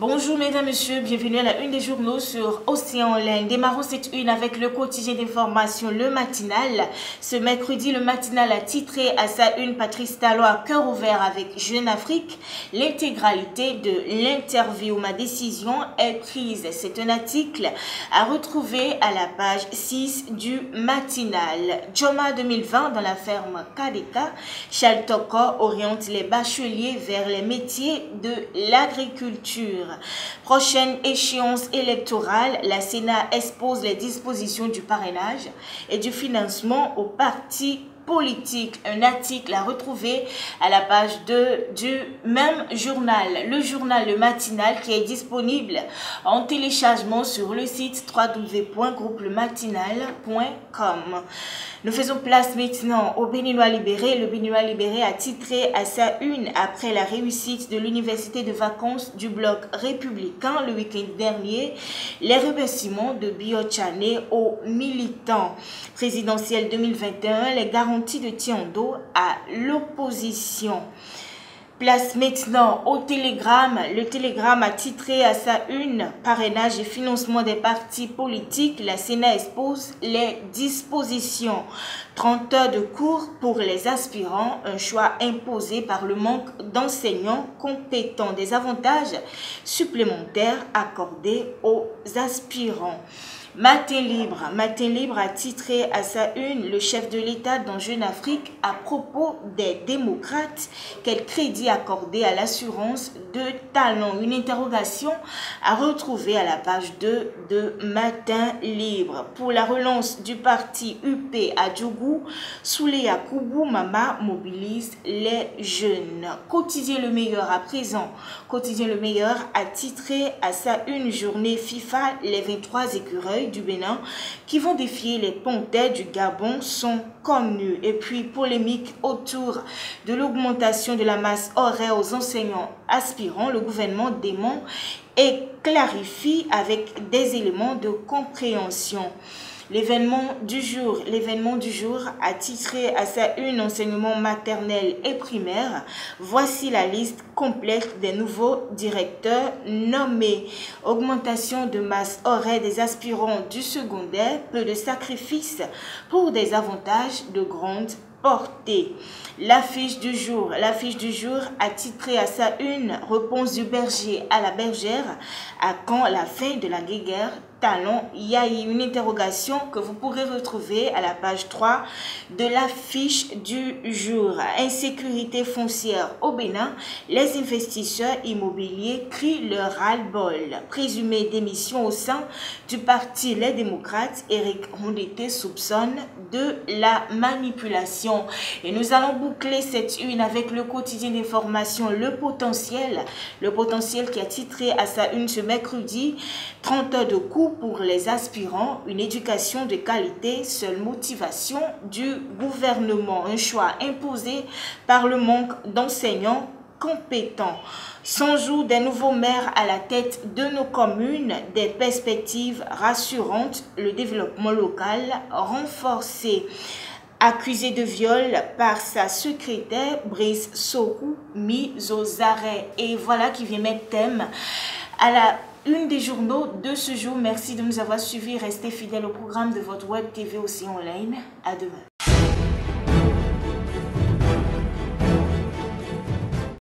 Bonjour mesdames, messieurs, bienvenue à la une des journaux sur Océan Online. Démarrons cette une avec le quotidien d'information, le matinal. Ce mercredi, le matinal a titré à sa une Patrice Talon à cœur ouvert avec Jeune Afrique. L'intégralité de l'interview, ma décision est prise. C'est un article à retrouver à la page 6 du matinal. Joma 2020 dans la ferme Kadeka, Charles Toko oriente les bacheliers vers les métiers de l'agriculture. Prochaine échéance électorale, la Sénat expose les dispositions du parrainage et du financement aux partis politique. Un article à retrouver à la page 2 du même journal, le matinal qui est disponible en téléchargement sur le site www.groupelematinal.com. Nous faisons place maintenant au Béninois libéré. Le Béninois libéré a titré à sa une après la réussite de l'université de vacances du bloc républicain le week-end dernier, les remerciements de Biochane aux militants. Présidentielle 2021, les garanties de Tiando à l'opposition. Place maintenant au Télégramme. Le Télégramme a titré à sa une parrainage et financement des partis politiques. La Sénat expose les dispositions. 30 heures de cours pour les aspirants, un choix imposé par le manque d'enseignants compétents. Des avantages supplémentaires accordés aux aspirants. Matin libre a titré à sa une le chef de l'État dans Jeune Afrique à propos des démocrates. Quel crédit accordé à l'assurance de talent? Une interrogation à retrouver à la page 2 de Matin libre. Pour la relance du parti UP à Djougou, Soulé Yakoubou Mama mobilise les jeunes. Quotidien le meilleur à présent. Quotidien le meilleur a titré à sa une journée FIFA les 23 écureuils du Bénin qui vont défier les panthères du Gabon sont connus. Et puis polémique autour de l'augmentation de la masse horaire aux enseignants aspirants, le gouvernement dément et clarifie avec des éléments de compréhension. L'événement du jour a titré à sa une enseignement maternel et primaire. Voici la liste complète des nouveaux directeurs nommés. Augmentation de masse horaire des aspirants du secondaire, peu de sacrifices pour des avantages de grande portée. L'affiche du jour a titré à sa une réponse du berger à la bergère. À quand la fin de la guéguerre? Talon Yahi, une interrogation que vous pourrez retrouver à la page 3 de l'affiche du jour. Insécurité foncière au Bénin, les investisseurs immobiliers crient leur ras-le-bol. Présumé démission au sein du parti Les Démocrates, Éric Rondeté soupçonne de la manipulation. Et nous allons boucler cette une avec le quotidien d'information Le Potentiel qui a titré à sa une ce mercredi 30 heures de cours pour les aspirants, une éducation de qualité, seule motivation du gouvernement. Un choix imposé par le manque d'enseignants compétents. 100 jours des nouveaux maires à la tête de nos communes, des perspectives rassurantes, le développement local renforcé. Accusé de viol par sa secrétaire, Brice Sorou, mise aux arrêts. Et voilà qui vient mettre thème à la une des journaux de ce jour. Merci de nous avoir suivis. Restez fidèles au programme de votre web TV Océan Online. À demain.